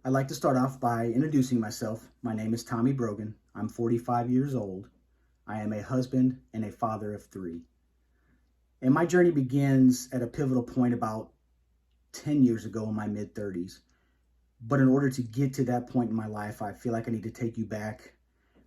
I'd like to start off by introducing myself. My name is Tommy Brogan. I'm 45 years old. I am a husband and a father of three. And my journey begins at a pivotal point about 10 years ago in my mid 30s. But in order to get to that point in my life, I feel like I need to take you back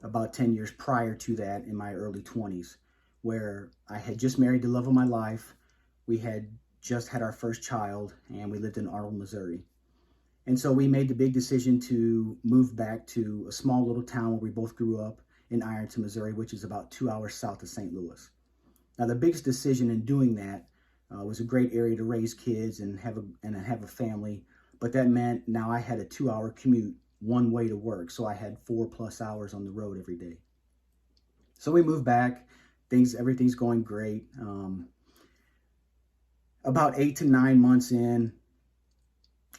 about 10 years prior to that in my early 20s, where I had just married the love of my life. We had just had our first child, and we lived in Arnold, Missouri. And so we made the big decision to move back to a small little town where we both grew up in Ironton, Missouri, which is about 2 hours south of St. Louis. Now, the biggest decision in doing that was a great area to raise kids and have a family, but that meant now I had a 2 hour commute one way to work, so I had 4+ hours on the road every day. So we moved back. Everything's going great. About 8 to 9 months in,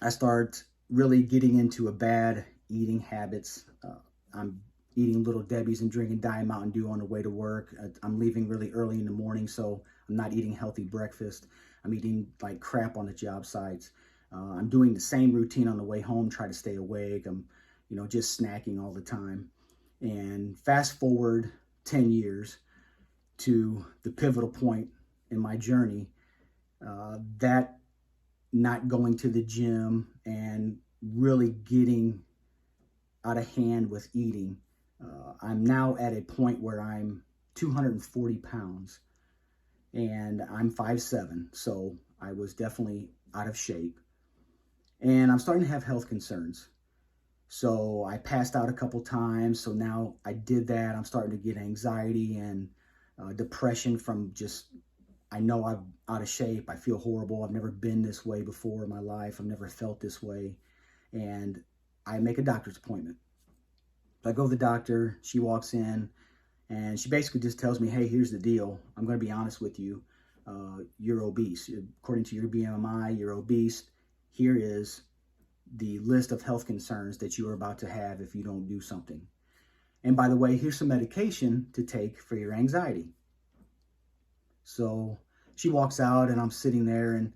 I start really getting into a bad eating habits. I'm eating Little Debbie's and drinking Diet Mountain Dew on the way to work. I'm leaving really early in the morning, so I'm not eating healthy breakfast. I'm eating like crap on the job sites. I'm doing the same routine on the way home, try to stay awake. I'm, just snacking all the time. And fast forward 10 years to the pivotal point in my journey, that not going to the gym and really getting out of hand with eating. I'm now at a point where I'm 240 pounds and I'm 5'7", so I was definitely out of shape. And I'm starting to have health concerns. So I passed out a couple times. So now I did that. I'm starting to get anxiety and depression from just, I know I'm out of shape. I feel horrible. I've never been this way before in my life. I've never felt this way. And I make a doctor's appointment. I go to the doctor. She walks in and she basically just tells me, hey, here's the deal. I'm going to be honest with you. You're obese. According to your BMI, you're obese. Here is the list of health concerns that you are about to have if you don't do something. And by the way, here's some medication to take for your anxiety. So she walks out and I'm sitting there and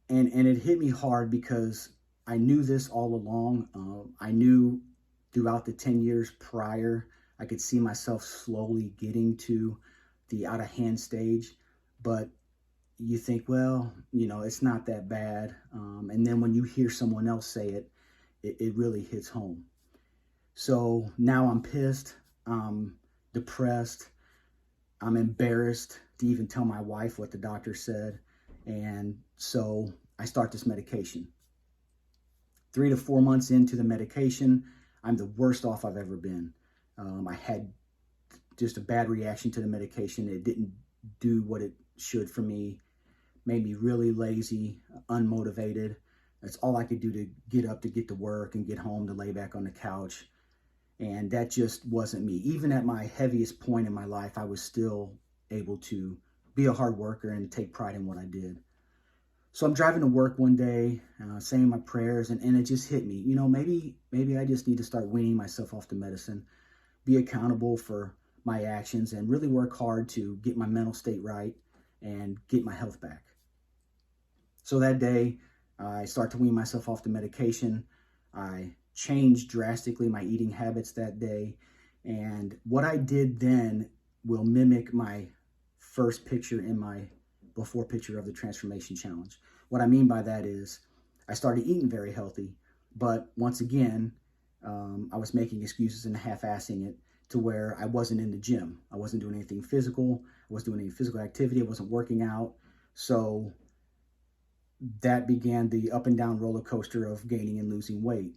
it hit me hard because I knew this all along. I knew throughout the 10 years prior, I could see myself slowly getting to the out of hand stage, but you think, well, it's not that bad. And then when you hear someone else say it, it really hits home. So now I'm pissed, I'm depressed, I'm embarrassed to even tell my wife what the doctor said. And so I start this medication. 3 to 4 months into the medication, I'm the worst off I've ever been. I had just a bad reaction to the medication. It didn't do what it should for me, made me really lazy, unmotivated. That's all I could do to get up, to get to work and get home, to lay back on the couch. And that just wasn't me. Even at my heaviest point in my life, I was still able to be a hard worker and take pride in what I did. So I'm driving to work one day, saying my prayers, and it just hit me. Maybe I just need to start weaning myself off the medicine, be accountable for my actions, and really work hard to get my mental state right and get my health back. So that day, I start to wean myself off the medication. I changed drastically my eating habits that day. And what I did then will mimic my first picture in my before picture of the Transphormation Challenge. What I mean by that is I started eating very healthy, but once again, I was making excuses and half-assing it to where I wasn't in the gym. I wasn't doing anything physical. I wasn't doing any physical activity. I wasn't working out. So that began the up and down roller coaster of gaining and losing weight.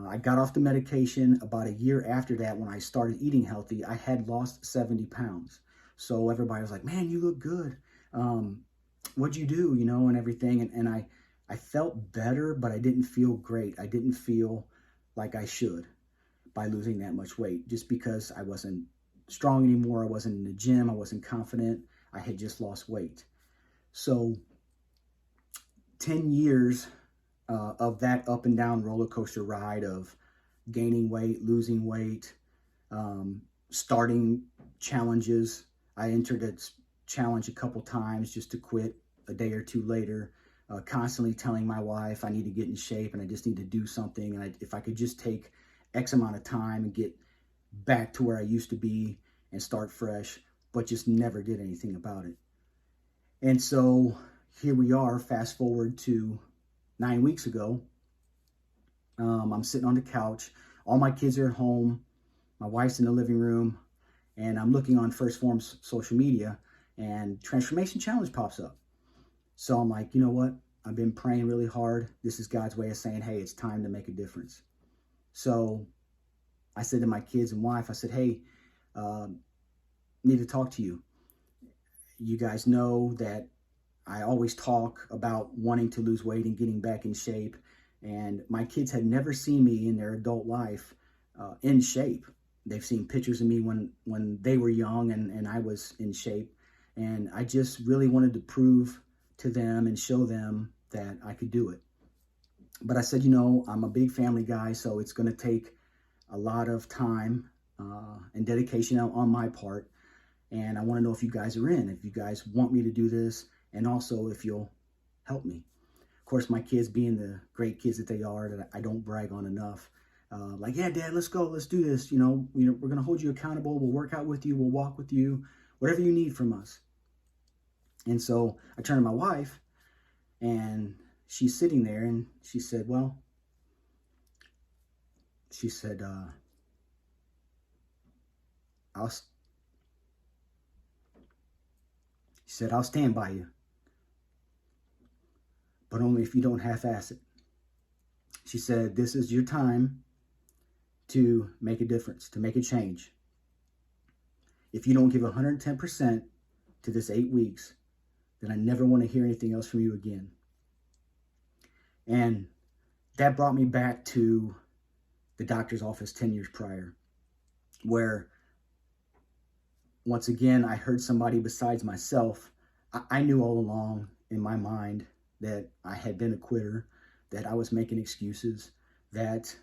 I got off the medication about a year after that. When I started eating healthy, I had lost 70 pounds. So everybody was like, man, you look good. What'd you do, and everything. And I felt better, but I didn't feel great. I didn't feel like I should by losing that much weight, just because I wasn't strong anymore. I wasn't in the gym. I wasn't confident. I had just lost weight. So 10 years of that up and down roller coaster ride of gaining weight, losing weight, starting challenges. I entered a challenge a couple times just to quit a day or two later. constantly telling my wife I need to get in shape and I just need to do something. And if I could just take X amount of time and get back to where I used to be and start fresh, but just never did anything about it. And so here we are, fast forward to 9 weeks ago. I'm sitting on the couch. All my kids are at home. My wife's in the living room. And I'm looking on First Form's social media, and Transformation Challenge pops up. So I'm like, you know what? I've been praying really hard. This is God's way of saying, hey, it's time to make a difference. So I said to my kids and wife, I said, hey, need to talk to you. You guys know that I always talk about wanting to lose weight and getting back in shape. And my kids had never seen me in their adult life in shape. They've seen pictures of me when they were young and I was in shape. And I just really wanted to prove to them and show them that I could do it. But I said, you know, I'm a big family guy, so it's going to take a lot of time and dedication on my part. And I want to know if you guys are in, if you guys want me to do this, and also if you'll help me. Of course, my kids, being the great kids that they are, that I don't brag on enough, like, yeah, Dad, let's go, let's do this. You know, we're going to hold you accountable. We'll work out with you. We'll walk with you, whatever you need from us. And so I turned to my wife, and she's sitting there, and she said, well, she said, I'll stand by you, but only if you don't half-ass it. She said, this is your time to make a difference, to make a change. If you don't give 110% to this 8 weeks, then I never want to hear anything else from you again. And that brought me back to the doctor's office 10 years prior, where once again, I heard somebody besides myself. I knew all along in my mind that I had been a quitter, that I was making excuses, that,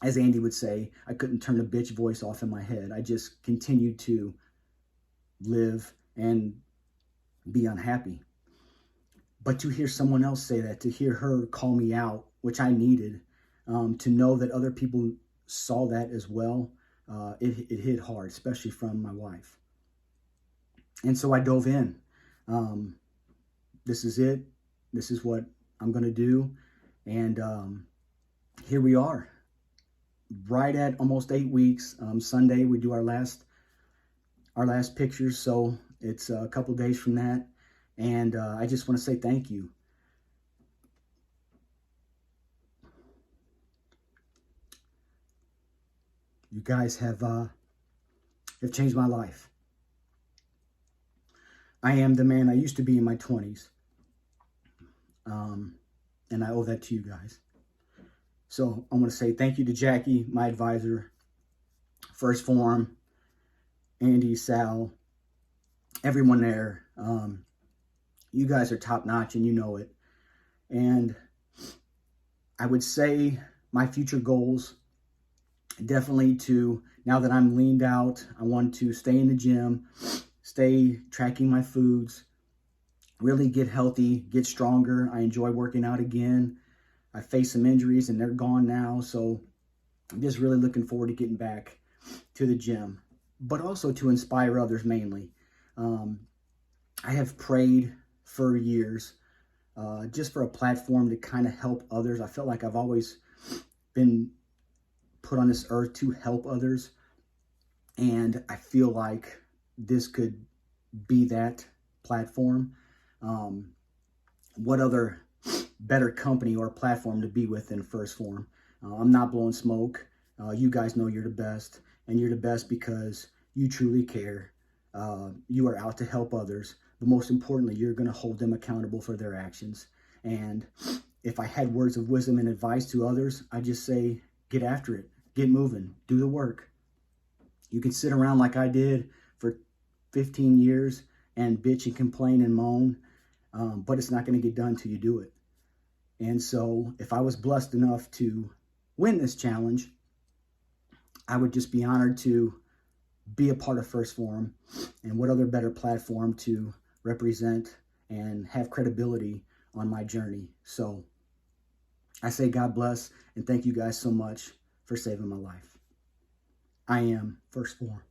as Andy would say, I couldn't turn the bitch voice off in my head. I just continued to live and be unhappy. But to hear someone else say that, to hear her call me out, which I needed, to know that other people saw that as well, it hit hard, especially from my wife. And so I dove in. This is it. This is what I'm going to do. And here we are, right at almost 8 weeks. Sunday, we do our last pictures. So it's a couple days from that. And I just want to say thank you. You guys have changed my life. I am the man I used to be in my 20s. And I owe that to you guys. So I want to say thank you to Jackie, my advisor, First Form, Andy, Sal, everyone there. You guys are top notch and you know it. And I would say my future goals, definitely to, now that I'm leaned out, I want to stay in the gym, stay tracking my foods, really get healthy, get stronger. I enjoy working out again. I faced some injuries and they're gone now. So I'm just really looking forward to getting back to the gym, but also to inspire others mainly. I have prayed for years, just for a platform to kind of help others. I felt like I've always been put on this earth to help others. And I feel like this could be that platform. What other better company or platform to be with than First Form? I'm not blowing smoke. You guys know you're the best, and you're the best because you truly care. You are out to help others, but most importantly, you're going to hold them accountable for their actions. And if I had words of wisdom and advice to others, I just say, get after it, get moving, do the work. You can sit around like I did for 15 years and bitch and complain and moan, but it's not going to get done till you do it. And so if I was blessed enough to win this challenge, I would just be honored to be a part of First Form. And what other better platform to represent and have credibility on my journey. So I say God bless, and thank you guys so much for saving my life. I am Firstborn.